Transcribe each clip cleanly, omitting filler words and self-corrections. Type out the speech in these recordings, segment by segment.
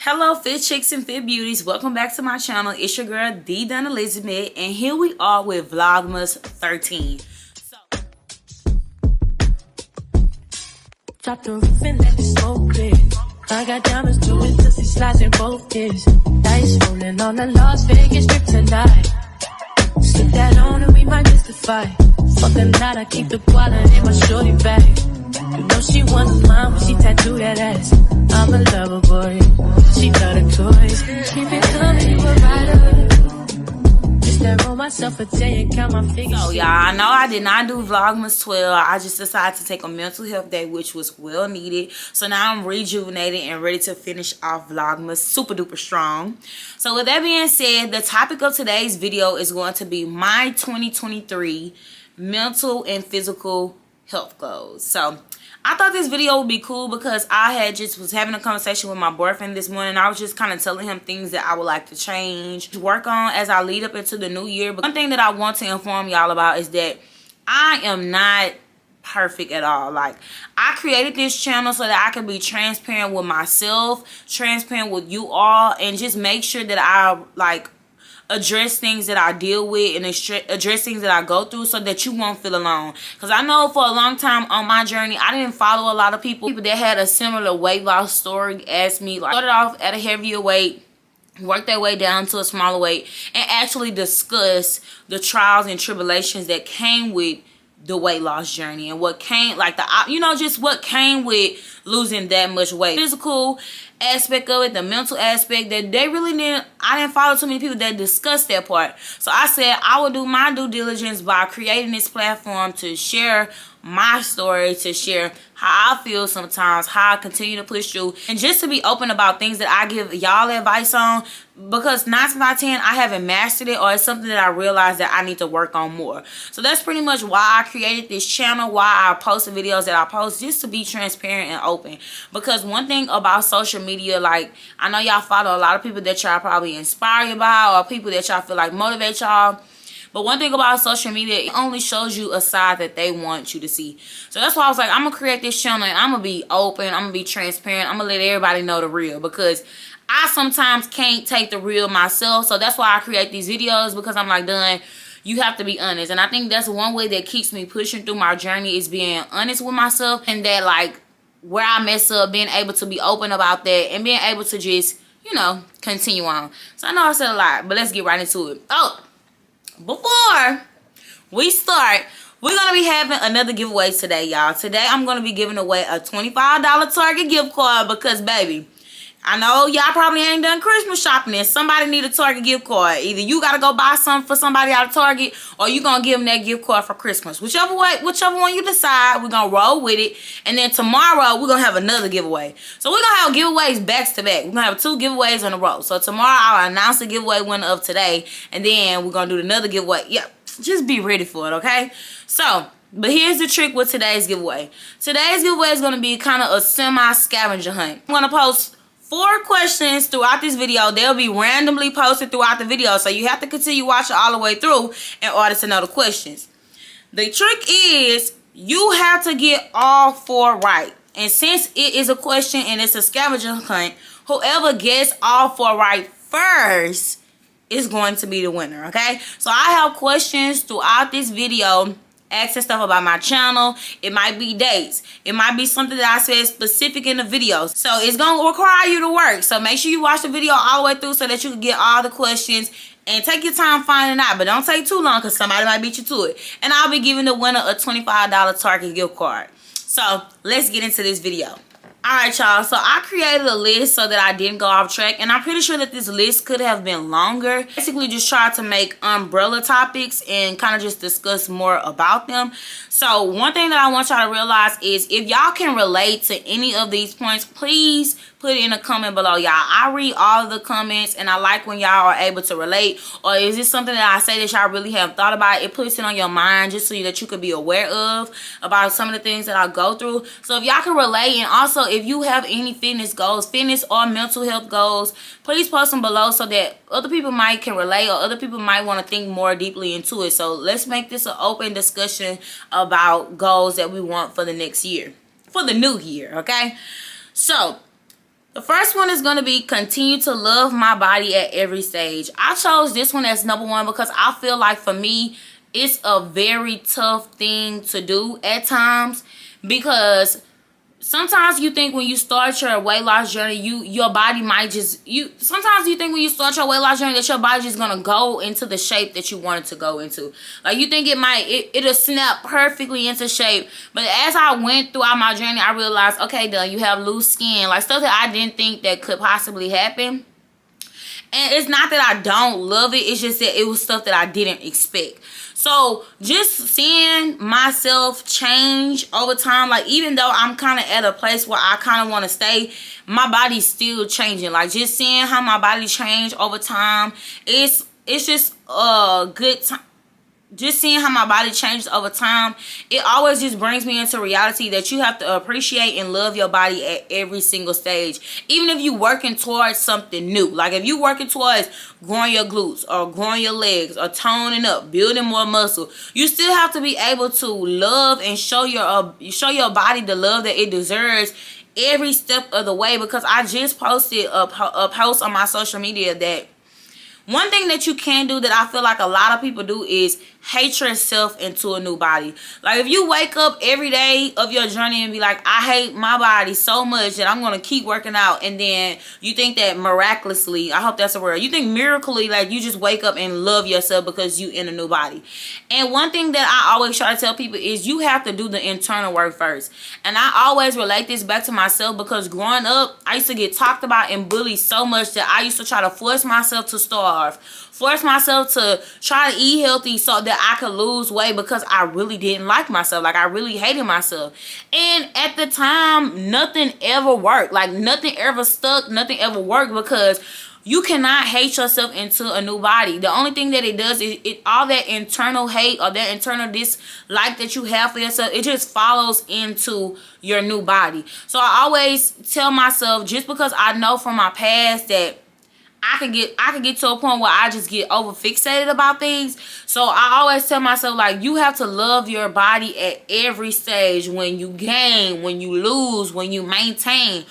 Hello fit chicks and fit beauties, welcome back to my channel. It's your girl D Dun Elizabeth, and here we are with Vlogmas 13. Drop the roof and let the smoke clear. I got diamonds doing pussy slides in both ears. Dice rolling on the Las Vegas strip tonight. Slip that on and we might mystify. Fuck a lot, I keep the wallet in my shorty bag. You know she wants mine when she tattooed that ass. I'm a lover boy, she love the toys. Keep it coming, you a rider. Just that roll myself a day and count my fingers. So y'all, I know I did not do Vlogmas 12. I just decided to take a mental health day, which was well needed. So now I'm rejuvenated and ready to finish off Vlogmas super duper strong. So with that being said, the topic of today's video is going to be my 2023 mental and physical health goals. So I thought this video would be cool because I was having a conversation with my boyfriend this morning. I was just kind of telling him things that I would like to change, work on as I lead up into the new year. But one thing that I want to inform y'all about is that I am not perfect at all. Like, I created this channel so that I can be transparent with myself, transparent with you all, and just make sure that I address things that I deal with and address things that I go through so that you won't feel alone. Because I know for a long time on my journey, I didn't follow a lot of people that had a similar weight loss story as me. Like, started off at a heavier weight, worked their way down to a smaller weight, and actually discuss the trials and tribulations that came with the weight loss journey and what came, just what came with losing that much weight. Physical aspect of it, the mental aspect, that I didn't follow too many people that discussed that part. So I said I would do my due diligence by creating this platform to share my story, to share how I feel sometimes, how I continue to push through, and just to be open about things that I give y'all advice on, because 9 times out of 10 I haven't mastered it, or it's something that I realize that I need to work on more. So that's pretty much why I created this channel, why I post the videos that I post, just to be transparent and open. Because one thing about social media, like, I know y'all follow a lot of people that y'all probably inspire you by, or people that y'all feel like motivate y'all. But one thing about social media, it only shows you a side that they want you to see. So that's why I was like, I'm going to create this channel and I'm going to be open. I'm going to be transparent. I'm going to let everybody know the real, because I sometimes can't take the real myself. So that's why I create these videos, because I'm like, done. You have to be honest. And I think that's one way that keeps me pushing through my journey, is being honest with myself, and that, like, where I mess up, being able to be open about that and being able to just, continue on. So I know I said a lot, but let's get right into it. Oh, before we start, we're going to be having another giveaway today, y'all. Today, I'm going to be giving away a $25 Target gift card because, baby, I know y'all probably ain't done Christmas shopping and somebody need a Target gift card. Either you got to go buy something for somebody out of Target, or you going to give them that gift card for Christmas. Whichever one you decide, we're going to roll with it. And then tomorrow, we're going to have another giveaway. So we're going to have giveaways back to back. We're going to have 2 giveaways in a row. So tomorrow, I'll announce the giveaway winner of today. And then we're going to do another giveaway. Yep, just be ready for it, okay? So, but here's the trick with today's giveaway. Today's giveaway is going to be kind of a semi-scavenger hunt. I'm going to post 4 questions throughout this video. They'll be randomly posted throughout the video, so you have to continue watching all the way through in order to know the questions. The trick is you have to get all 4 right. And since it is a question and it's a scavenger hunt, whoever gets all 4 right first is going to be the winner, okay? So I have questions throughout this video, asking stuff about my channel. It might be dates. It might be something that I said specific in the video. So it's going to require you to work. So make sure you watch the video all the way through so that you can get all the questions. And take your time finding out. But don't take too long, because somebody might beat you to it. And I'll be giving the winner a $25 Target gift card. So let's get into this video. Alright, y'all, so I created a list so that I didn't go off track, and I'm pretty sure that this list could have been longer. Basically just try to make umbrella topics and kind of just discuss more about them. So one thing that I want y'all to realize is, if y'all can relate to any of these points, please put it in a comment below, y'all. I read all of the comments, and I like when y'all are able to relate, or is this something that I say that y'all really have thought about? It puts it on your mind just so that you could be aware of about some of the things that I go through. So if y'all can relate, and also if you have any fitness goals, fitness or mental health goals, please post them below so that other people can relate, or other people might want to think more deeply into it. So let's make this an open discussion about goals that we want for the next year, for the new year, okay? So The first one is going to be continue to love my body at every stage. I chose this one as number one because I feel like for me, it's a very tough thing to do at times, because sometimes you think when you start your weight loss journey, your body might just, sometimes you think when you start your weight loss journey that your body's just gonna go into the shape that you want it to go into. Like you think it'll snap perfectly into shape. But as I went throughout my journey, I realized, okay, Dylan, you have loose skin. Like stuff that I didn't think that could possibly happen. And it's not that I don't love it, it's just that it was stuff that I didn't expect. So just seeing myself change over time, like even though I'm kind of at a place where I kind of want to stay, my body's still changing. Like just seeing how my body changed over time, it's just a good time. Just seeing how my body changes over time, it always just brings me into reality that you have to appreciate and love your body at every single stage. Even if you're working towards something new. Like if you're working towards growing your glutes or growing your legs or toning up, building more muscle, you still have to be able to love and show your body the love that it deserves every step of the way. Because I just posted a post on my social media that one thing that you can do that I feel like a lot of people do is hate yourself into a new body. Like if you wake up every day of your journey and be like, I hate my body so much that I'm going to keep working out, and then you think that miraculously, I hope that's a word, you think miraculously like you just wake up and love yourself because you in a new body. And one thing that I always try to tell people is you have to do the internal work first. And I always relate this back to myself because growing up, I used to get talked about and bullied so much that I used to try to force myself to starve, force myself to try to eat healthy so that I could lose weight because I really didn't like myself. Like I really hated myself. And at the time, nothing ever worked. Like nothing ever stuck, nothing ever worked, because you cannot hate yourself into a new body. The only thing that it does is all that internal hate or that internal dislike that you have for yourself, it just follows into your new body. So I always tell myself, just because I know from my past that I can get to a point where I just get over fixated about things. So I always tell myself, like, you have to love your body at every stage. When you gain, when you lose, when you maintain.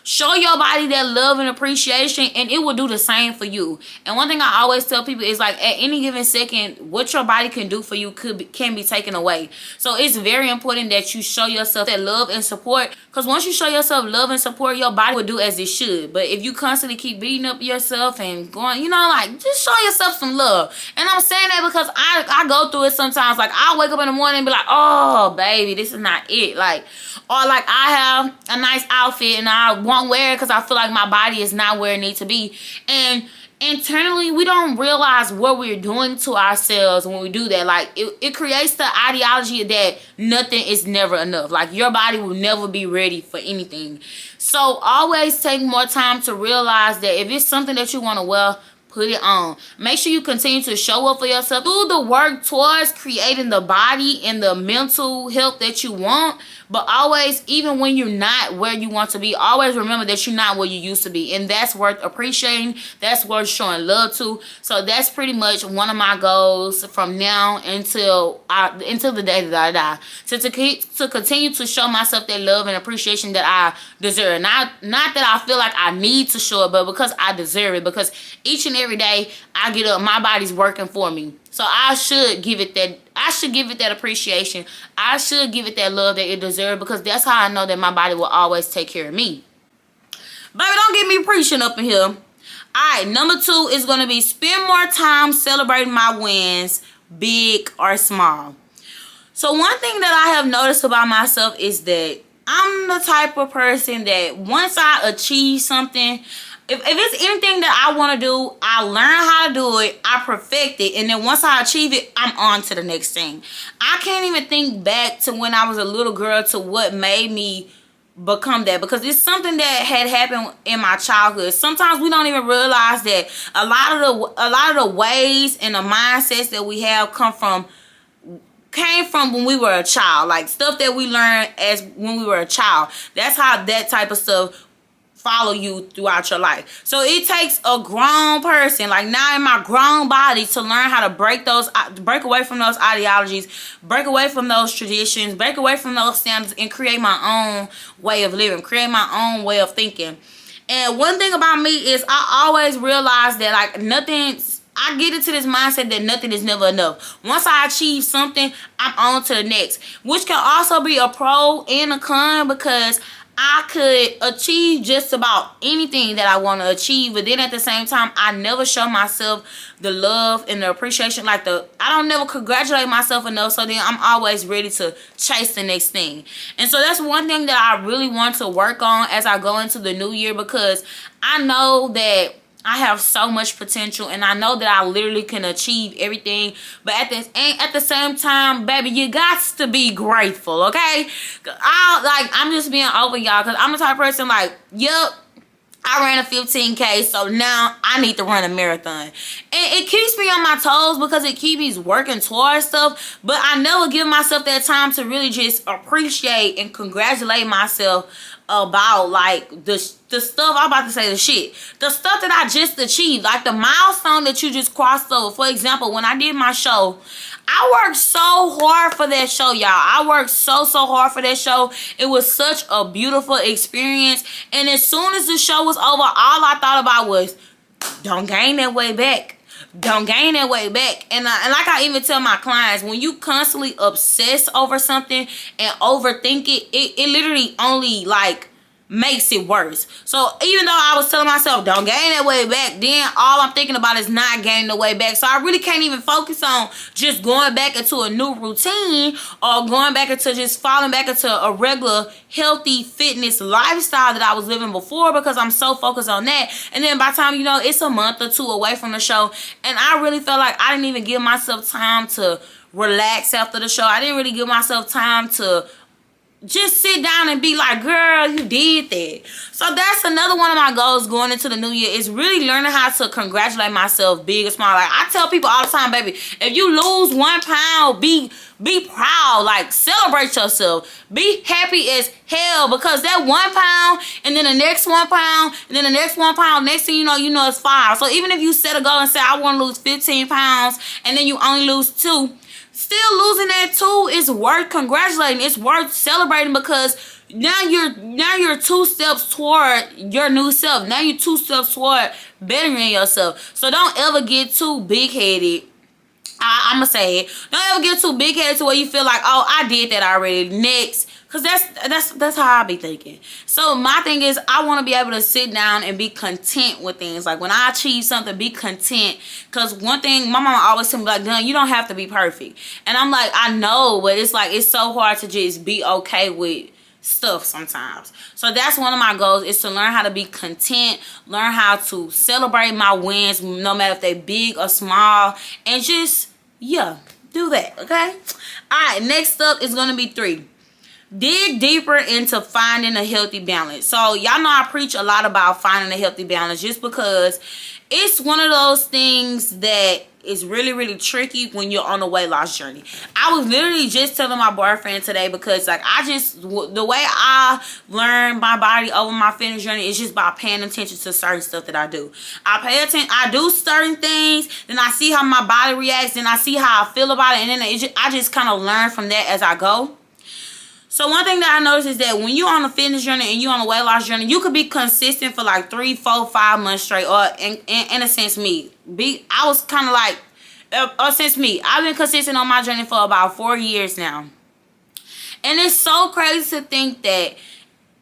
Show your body that love and appreciation, and it will do the same for you. And one thing I always tell people is, like, at any given second, what your body can do for you can be taken away. So it's very important that you show yourself that love and support, because once you show yourself love and support, your body will do as it should. But if you constantly keep beating up yourself and going, you know, like, just show yourself some love. And I'm saying that because I go through it sometimes. Like, I'll wake up in the morning and be like, oh, baby, this is not it. Like, or like I have a nice outfit and I won't wear it because I feel like my body is not where it needs to be. And internally, we don't realize what we're doing to ourselves when we do that. Like, it creates the ideology that nothing is never enough. Like, your body will never be ready for anything. So always take more time to realize that if it's something that you want to wear, put it on. Make sure you continue to show up for yourself. Do the work towards creating the body and the mental health that you want. But always, even when you're not where you want to be, always remember that you're not where you used to be. And that's worth appreciating. That's worth showing love to. So that's pretty much one of my goals from now until the day that I die. So to continue to show myself that love and appreciation that I deserve. Not that I feel like I need to show it, but because I deserve it. Because each and every day I get up, my body's working for me. So I should give it that appreciation. I should give it that love that it deserves, because that's how I know that my body will always take care of me. Baby, don't get me preaching up in here. Alright, number 2 is going to be spend more time celebrating my wins, big or small. So one thing that I have noticed about myself is that I'm the type of person that once I achieve something, if it's anything that I want to do, I learn how to do it, I perfect it, and then once I achieve it, I'm on to the next thing. I can't even think back to when I was a little girl to what made me become that, because it's something that had happened in my childhood. Sometimes we don't even realize that a lot of the ways and the mindsets that we have came from when we were a child, like stuff that we learned as when we were a child. That's how that type of stuff follow you throughout your life. So it takes a grown person, like now in my grown body, to learn how to break away from those ideologies, break away from those traditions, break away from those standards, and create my own way of living, create my own way of thinking. And one thing about me is I always realize that like I get into this mindset that nothing is never enough. Once I achieve something, I'm on to the next. Which can also be a pro and a con, because I could achieve just about anything that I want to achieve, but then at the same time, I never show myself the love and the appreciation. I don't never congratulate myself enough, so then I'm always ready to chase the next thing. And so that's one thing that I really want to work on as I go into the new year, because I know that I have so much potential, and I know that I literally can achieve everything. But at the same time, baby, you got to be grateful, okay? I'm just being open, y'all, because I'm the type of person like, yep, I ran a 15K, so now I need to run a marathon. And it keeps me on my toes because it keeps me working towards stuff, but I never give myself that time to really just appreciate and congratulate myself about like the stuff. I'm about to say the stuff that I just achieved, like the milestone that you just crossed over. For example, when I did my show, I worked so hard for that show, y'all. I worked so hard for that show. It was such a beautiful experience. And as soon as the show was over, all I thought about was, don't gain that way back. Don't gain that way back. And like I even tell my clients, when you constantly obsess over something and overthink it, it literally only like makes it worse. So even though I was telling myself don't gain that way back, then all I'm thinking about is not gaining the way back. So I really can't even focus on just going back into a new routine or going back into just falling back into a regular healthy fitness lifestyle that I was living before, because I'm so focused on that. And then by the time, you know, it's a month or two away from the show, and I really felt like I didn't even give myself time to relax after the show. I didn't really give myself time to just sit down and be like, girl, you did that. So that's another one of my goals going into the new year, is really learning how to congratulate myself big or small. Like I tell people all the time, baby, if you lose 1 pound, be proud, like celebrate yourself, be happy as hell, because that 1 pound and then the next 1 pound and then the next 1 pound, next thing you know it's 5. So even if you set a goal and say I want to lose 15 pounds and then you only lose 2, still losing that 2 is worth congratulating. It's worth celebrating, because now you're 2 steps toward your new self. Now you're 2 steps toward bettering yourself. So don't ever get too big-headed. I'm going to say it. Don't ever get too big-headed to where you feel like, oh, I did that already. Next. Because that's how I be thinking. So my thing is, I want to be able to sit down and be content with things. Like when I achieve something, be content. Because one thing, my mama always tell me, like, you don't have to be perfect. And I'm like, I know, but it's like, it's so hard to just be okay with stuff sometimes. So that's one of my goals, is to learn how to be content, learn how to celebrate my wins, no matter if they're big or small, and just, yeah, do that, okay? All right, next up is going to be 3. Dig deeper into finding a healthy balance. So y'all know I preach a lot about finding a healthy balance, just because it's one of those things that is really tricky when you're on a weight loss journey. I was literally just telling my boyfriend today, because like the way I learn my body over my fitness journey is just by paying attention to certain stuff that I do. I pay attention, I do certain things, then I see how my body reacts, then I see how I feel about it, and then I just kind of learn from that as I go. So one thing that I noticed is that when you're on a fitness journey and you're on a weight loss journey, you could be consistent for like 3, 4, 5 months straight. Or in a sense, I was kind of like, since I've been consistent on my journey for about 4 years now. And it's so crazy to think that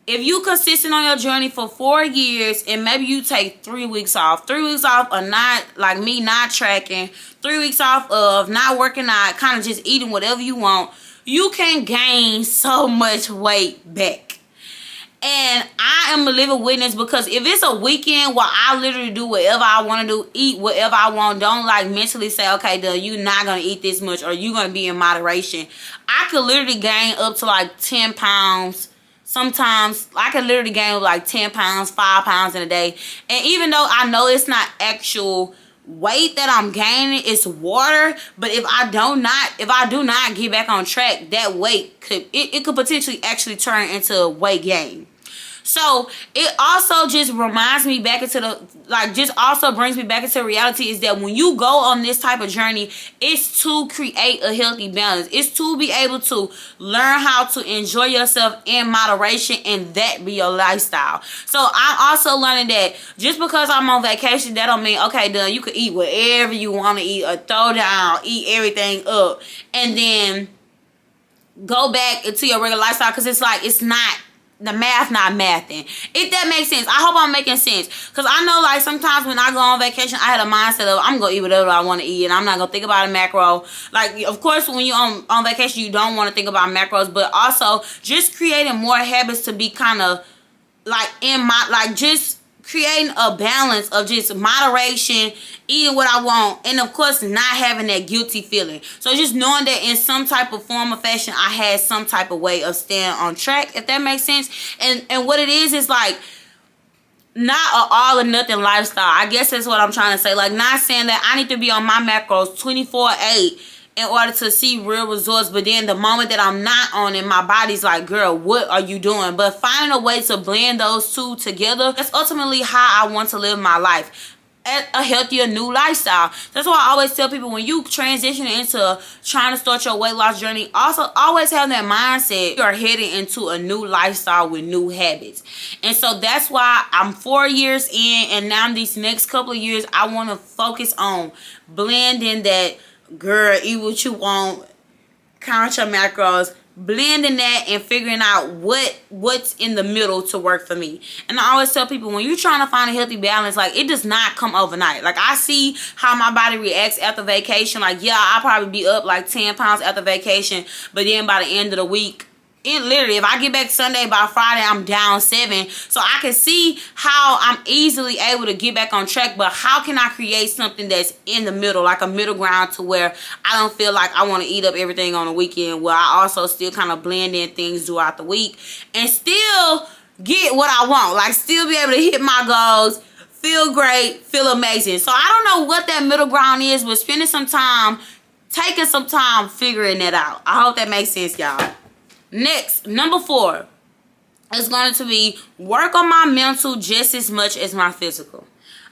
if you consistent on your journey for 4 years and maybe you take 3 weeks off, 3 weeks off of not, like me, not tracking, 3 weeks off of not working out, kind of just eating whatever you want, you can gain so much weight back. And I am a living witness, because if it's a weekend where I literally do whatever I want to do, eat whatever I want, don't like mentally say, okay, duh, you're not going to eat this much, or you're going to be in moderation. I could literally gain up to like 10 pounds. Sometimes I could literally gain like 10 pounds, 5 pounds in a day. And even though I know it's not actual weight that I'm gaining, it's water, but if I do not get back on track, that weight could potentially actually turn into weight gain. So it also just reminds me back into the, like, just also brings me back into reality, is that when you go on this type of journey, it's to create a healthy balance. It's to be able to learn how to enjoy yourself in moderation, and that be your lifestyle. So I'm also learning that just because I'm on vacation, that don't mean, okay, done, you can eat whatever you want to eat or throw down, eat everything up, and then go back into your regular lifestyle, because it's like, it's not, the math not mathing. If that makes sense. I hope I'm making sense. Because I know, like, sometimes when I go on vacation, I had a mindset of, I'm going to eat whatever I want to eat, and I'm not going to think about a macro. Like, of course, when you're on vacation, you don't want to think about macros, but also just creating more habits to be kind of, like, just creating a balance of just moderation, eating what I want, and of course not having that guilty feeling. So just knowing that in some type of form or fashion, I had some type of way of staying on track, if that makes sense. And what it is like, not an all or nothing lifestyle. I guess that's what I'm trying to say. Like, not saying that I need to be on my macros 24/8 in order to see real results, but then the moment that I'm not on it, my body's like, girl, what are you doing? But finding a way to blend those two together, that's ultimately how I want to live my life. A healthier new lifestyle. That's why I always tell people, when you transition into trying to start your weight loss journey, also always have that mindset you're heading into a new lifestyle with new habits. And so that's why I'm 4 years in, and now these next couple of years, I want to focus on blending that, girl, eat what you want, count your macros, blending that and figuring out what's in the middle to work for me. And I always tell people, when you're trying to find a healthy balance, like, it does not come overnight. Like, I see how my body reacts after vacation. Like, yeah, I'll probably be up like 10 pounds after vacation, but then by the end of the week, literally, if I get back Sunday, by Friday, I'm down 7. So I can see how I'm easily able to get back on track. But how can I create something that's in the middle, like a middle ground, to where I don't feel like I want to eat up everything on the weekend, where I also still kind of blend in things throughout the week and still get what I want, like still be able to hit my goals, feel great, feel amazing. So I don't know what that middle ground is, but spending some time, taking some time figuring that out. I hope that makes sense, y'all. Next, number 4 is going to be work on my mental just as much as my physical.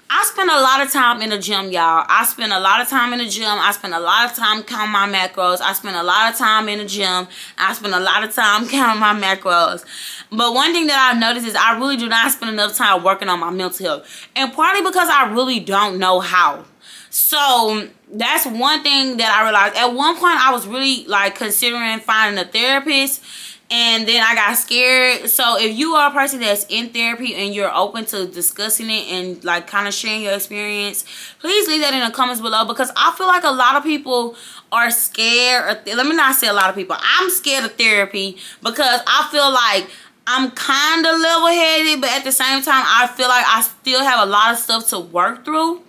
I spend a lot of time in the gym, y'all. I spend a lot of time in the gym. I spend a lot of time counting my macros. I spend a lot of time in the gym. I spend a lot of time counting my macros. But one thing that I've noticed is I really do not spend enough time working on my mental health. And partly because I really don't know how. So that's one thing that I realized. At one point, I was really like considering finding a therapist, and then I got scared. So if you are a person that's in therapy and you're open to discussing it and like kind of sharing your experience, please leave that in the comments below, because I feel like a lot of people are scared. Let me not say a lot of people. I'm scared of therapy because I feel like I'm kind of level-headed, but at the same time, I feel like I still have a lot of stuff to work through.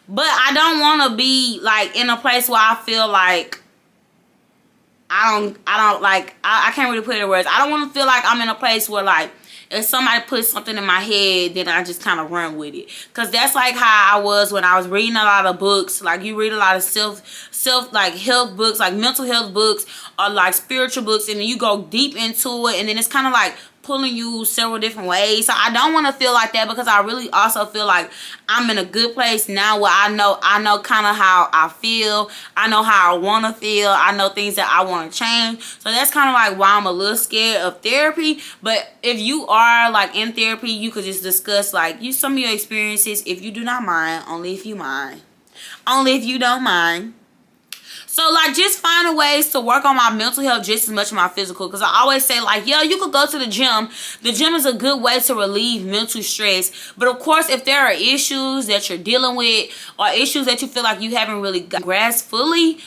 But I don't want to be like in a place where I feel like I can't really put it in words. I don't want to feel like I'm in a place where, like, if somebody puts something in my head, then I just kind of run with it. Because that's like how I was when I was reading a lot of books. Like, you read a lot of self like health books, like mental health books, or like spiritual books, and then you go deep into it, and then it's kind of like pulling you several different ways. So I don't want to feel like that, because I really also feel like I'm in a good place now where I know kind of how I feel. I know how I want to feel. I know things that I want to change. So that's kind of like why I'm a little scared of therapy. But if you are like in therapy, you could just discuss like some of your experiences, if you do not mind. Only if you mind. Only if you don't mind. So, like, just finding ways to work on my mental health just as much as my physical. Because I always say, like, yo, you could go to the gym. The gym is a good way to relieve mental stress. But, of course, if there are issues that you're dealing with, or issues that you feel like you haven't really grasped fully,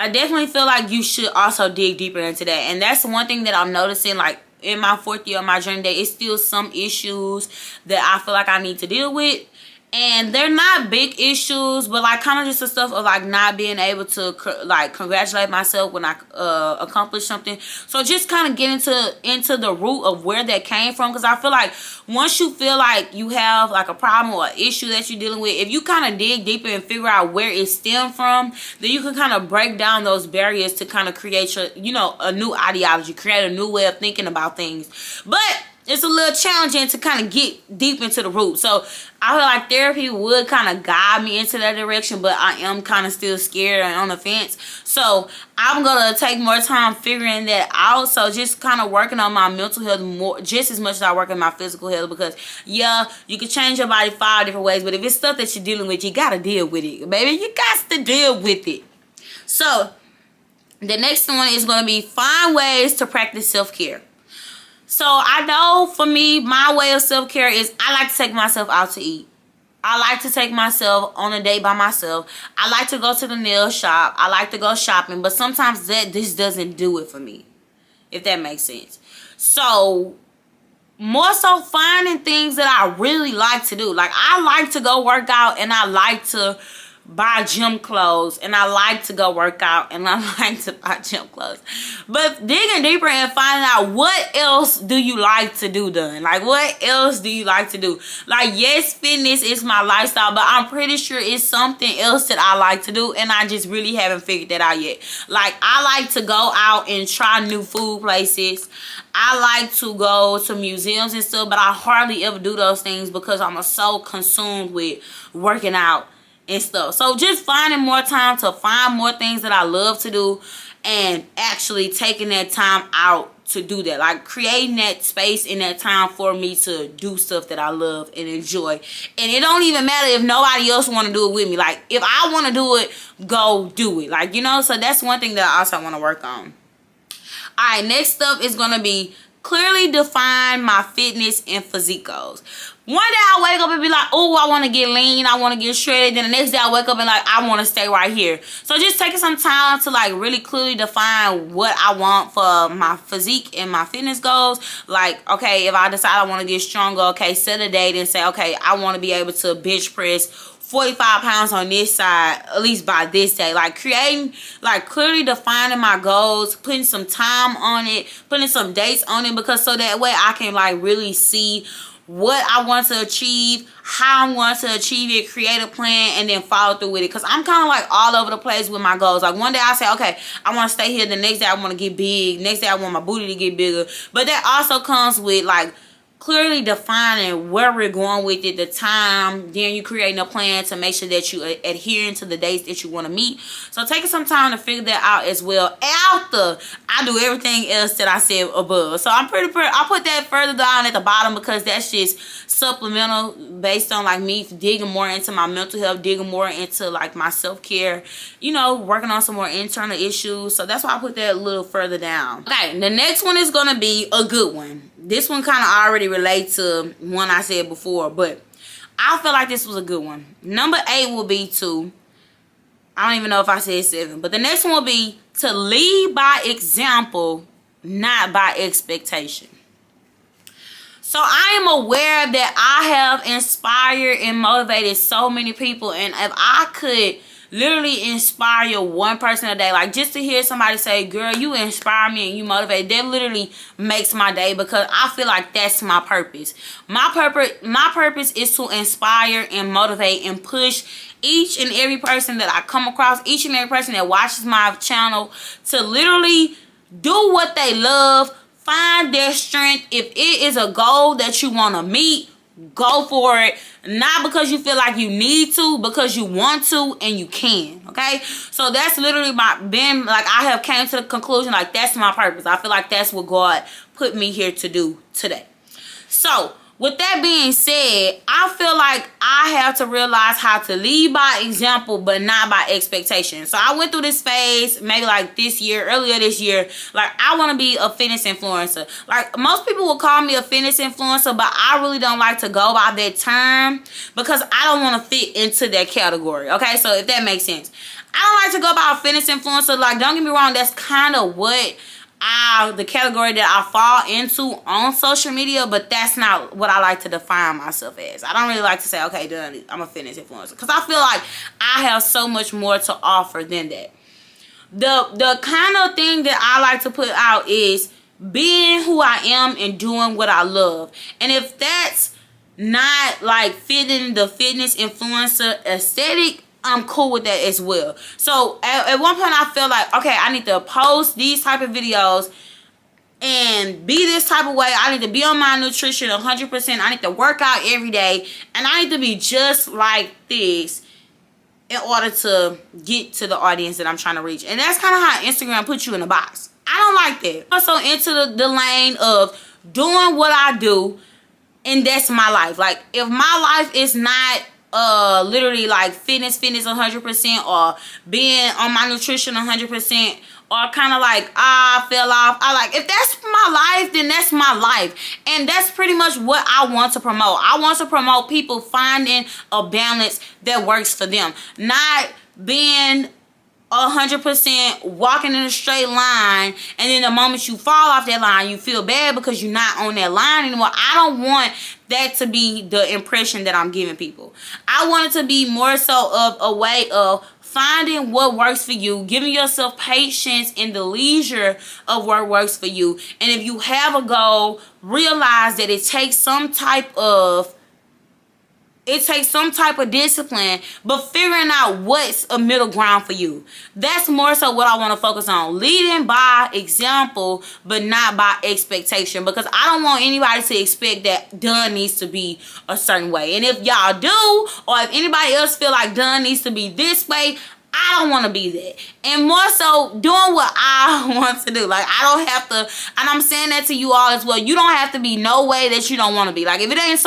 I definitely feel like you should also dig deeper into that. And that's one thing that I'm noticing, like, in my 4th year of my journey, that it's still some issues that I feel like I need to deal with. And they're not big issues, but like kind of just the stuff of like not being able to like congratulate myself when I accomplish something. So just kind of get into the root of where that came from, because I feel like once you feel like you have like a problem or issue that you're dealing with, if you kind of dig deeper and figure out where it stemmed from, then you can kind of break down those barriers to kind of create your, a new ideology, create a new way of thinking about things. But it's a little challenging to kind of get deep into the root. So I feel like therapy would kind of guide me into that direction, but I am kind of still scared and on the fence. So I'm going to take more time figuring that out. So just kind of working on my mental health more, just as much as I work on my physical health, because yeah, you can change your body 5 different ways, but if it's stuff that you're dealing with, you got to deal with it, baby. You got to deal with it. So the next one is going to be find ways to practice self-care. So I know for me, my way of self-care is I like to take myself out to eat. I like to take myself on a date by myself. I like to go to the nail shop. I like to go shopping. But sometimes this doesn't do it for me, if that makes sense. So more so finding things that I really like to do. Like I like to go work out, and I like to buy gym clothes, and I like to go work out, and I like to buy gym clothes. But digging deeper and finding out what else do you like to do done. Like what else do you like to do? Like yes, fitness is my lifestyle, but I'm pretty sure it's something else that I like to do, and I just really haven't figured that out yet. Like I like to go out and try new food places. I like to go to museums and stuff, but I hardly ever do those things because I'm so consumed with working out and stuff. So just finding more time to find more things that I love to do, and actually taking that time out to do that. Like creating that space and that time for me to do stuff that I love and enjoy. And it don't even matter if nobody else want to do it with me. Like if I want to do it, go do it. Like, you know, so that's one thing that I also want to work on. Alright, next up is going to be clearly define my fitness and physique goals. One day I wake up and be like, oh, I want to get lean, I want to get shredded. Then the next day I wake up and like, I want to stay right here. So just taking some time to like really clearly define what I want for my physique and my fitness goals. Like, okay, if I decide I want to get stronger, okay, set a date and say, okay, I want to be able to bench press 45 pounds on this side, at least by this day. Like creating, like clearly defining my goals, putting some time on it, putting some dates on it, because so that way I can like really see what I want to achieve, how I'm going to achieve it, create a plan, and then follow through with it. Because I'm kind of like all over the place with my goals. Like one day I say, okay, I want to stay here. The next day I want to get big. Next day I want my booty to get bigger. But that also comes with like clearly defining where we're going with it, the time. Then you creating a plan to make sure that you adhering to the dates that you want to meet. So taking some time to figure that out as well after I do everything else that I said above. So I'll put that further down at the bottom, because that's just supplemental based on like me digging more into my mental health, digging more into like my self-care, you know, working on some more internal issues. So that's why I put that a little further down. Okay, the next one is gonna be a good one. This one kind of already relates to one I said before, but I feel like this was a good one. Number 8 will be to, I don't even know if I said 7, but the next one will be to lead by example, not by expectation. So I am aware that I have inspired and motivated so many people, and if I could literally inspire one person a day, like just to hear somebody say, girl, you inspire me and you motivate, that literally makes my day, because I feel like that's my purpose. My purpose is to inspire and motivate and push each and every person that I come across, each and every person that watches my channel, to literally do what they love, find their strength. If it is a goal that you want to meet, go for it. Not because you feel like you need to, because you want to and you can. Okay, so that's literally I have came to the conclusion, like that's my purpose. I feel like that's what God put me here to do today. So with that being said, I feel like I have to realize how to lead by example, but not by expectation. So I went through this phase maybe like earlier this year. Like I want to be a fitness influencer. Like most people will call me a fitness influencer, but I really don't like to go by that term, because I don't want to fit into that category. Okay, so if that makes sense. I don't like to go by a fitness influencer. Like don't get me wrong, that's kind of what the category that I fall into on social media, but that's not what I like to define myself as. I don't really like to say, okay, done, I'm a fitness influencer, because I feel like I have so much more to offer than that. The kind of thing that I like to put out is being who I am and doing what I love. And if that's not like fitting the fitness influencer aesthetic, I'm cool with that as well. So at one point I felt like, okay, I need to post these type of videos and be this type of way. I need to be on my nutrition 100%. I need to work out every day, and I need to be just like this in order to get to the audience that I'm trying to reach. And that's kind of how Instagram puts you in a box. I don't like that. I'm also into the lane of doing what I do, and that's my life. Like, if my life is not literally like fitness 100%, or being on my nutrition 100%, or kind of like I fell off, if that's my life, then that's my life. And that's pretty much what I want to promote. I want to promote people finding a balance that works for them, not being 100% walking in a straight line, and then the moment you fall off that line, you feel bad because you're not on that line anymore. I don't want that to be the impression that I'm giving people. I want it to be more so of a way of finding what works for you, giving yourself patience in the leisure of what works for you. And if you have a goal, realize that it takes some type of discipline, but figuring out what's a middle ground for you. That's more so what I want to focus on. Leading by example, but not by expectation, because I don't want anybody to expect that done needs to be a certain way. And if y'all do, or if anybody else feel like done needs to be this way, I don't want to be that. And more so doing what I want to do. Like, I don't have to, and I'm saying that to you all as well, you don't have to be no way that you don't want to be. Like, if it's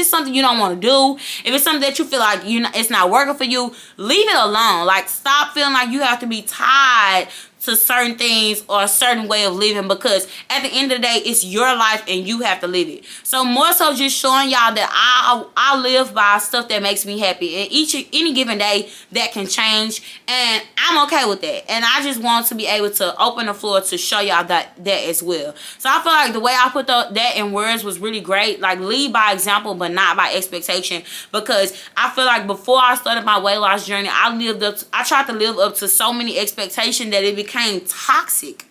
something you don't want to do, if it's something that you feel like it's not working for you, leave it alone. Like, stop feeling like you have to be tied to certain things or a certain way of living, because at the end of the day, it's your life and you have to live it. So more so just showing y'all that I live by stuff that makes me happy, and any given day that can change, and I'm okay with that. And I just want to be able to open the floor to show y'all that as well. So I feel like the way I put that in words was really great. Like, lead by example but not by expectation, because I feel like before I started my weight loss journey, I tried to live up to so many expectations that it became toxic.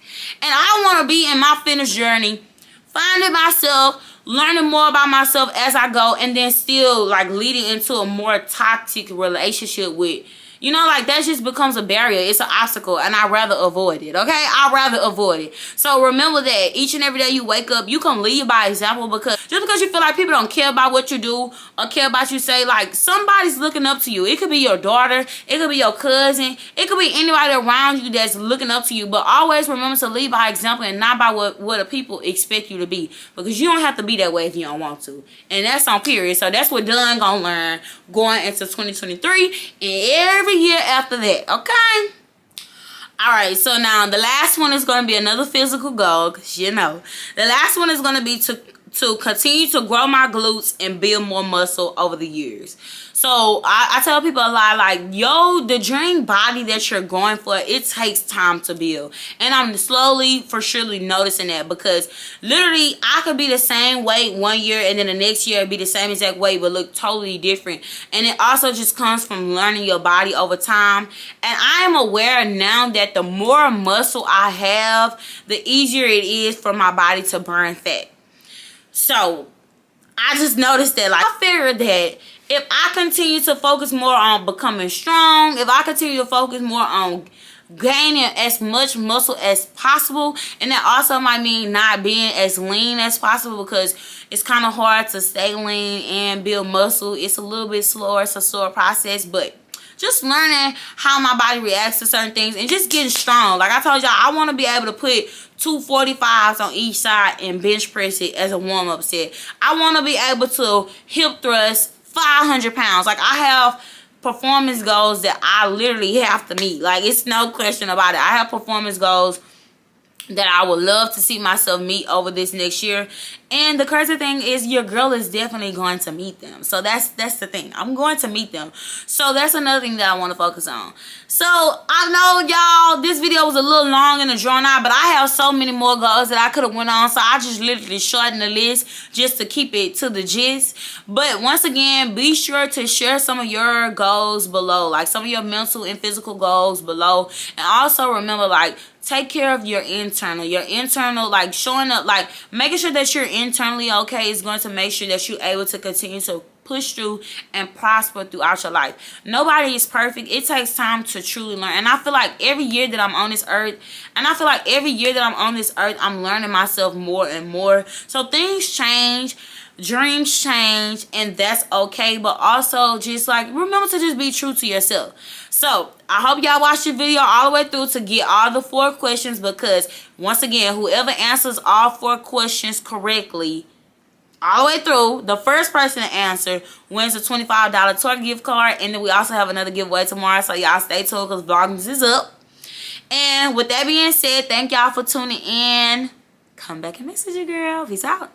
And I want to be in my fitness journey, finding myself, learning more about myself as I go, and then still like leading into a more toxic relationship with, like, that just becomes a barrier. It's an obstacle, and I'd rather avoid it, okay? I'd rather avoid it. So remember that each and every day you wake up, you can lead by example, because just because you feel like people don't care about what you do or care about you say, like, somebody's looking up to you. It could be your daughter, it could be your cousin, it could be anybody around you that's looking up to you, but always remember to lead by example and not by what the people expect you to be, because you don't have to be that way if you don't want to. And that's on period. So that's what Dunn gonna learn going into 2023 and every year after that, okay? Alright, so now the last one is going to be another physical goal, because the last one is going to be to continue to grow my glutes and build more muscle over the years. So I tell people a lot, like, the dream body that you're going for, it takes time to build. And I'm slowly for surely noticing that, because literally I could be the same weight one year and then the next year be the same exact weight but look totally different. And it also just comes from learning your body over time. And I am aware now that the more muscle I have, the easier it is for my body to burn fat. So I just noticed that, like, I figured that if I continue to focus more on becoming strong, if I continue to focus more on gaining as much muscle as possible, and that also might mean not being as lean as possible, because it's kind of hard to stay lean and build muscle. It's a little bit slower. It's a slower process, but just learning how my body reacts to certain things and just getting strong. Like I told y'all, I want to be able to put 245s on each side and bench press it as a warm-up set. I want to be able to hip thrust 500 pounds. Like, I have performance goals that I literally have to meet. Like, it's no question about it. I have performance goals that I would love to see myself meet over this next year. And the crazy thing is, your girl is definitely going to meet them. So that's the thing. I'm going to meet them. So that's another thing that I want to focus on. So I know, y'all, this video was a little long and drawn out, but I have so many more goals that I could have went on. So I just literally shortened the list just to keep it to the gist. But once again, be sure to share some of your goals below, like some of your mental and physical goals below. And also remember, like, take care of your internal, like showing up, like making sure that you're internally okay is going to make sure that you're able to continue to push through and prosper throughout your life. Nobody is perfect. It takes time to truly learn. And I feel like every year that I'm on this earth, I'm learning myself more and more. So things change, dreams change, and that's okay. But also just like remember to just be true to yourself. So I hope y'all watch the video all the way through to get all the 4 questions, because once again, whoever answers all 4 questions correctly all the way through, the first person to answer wins a $25 tour gift card. And then we also have another giveaway tomorrow, so y'all stay tuned because Vlogmas is up. And with that being said, thank y'all for tuning in. Come back and message your girl. Peace out.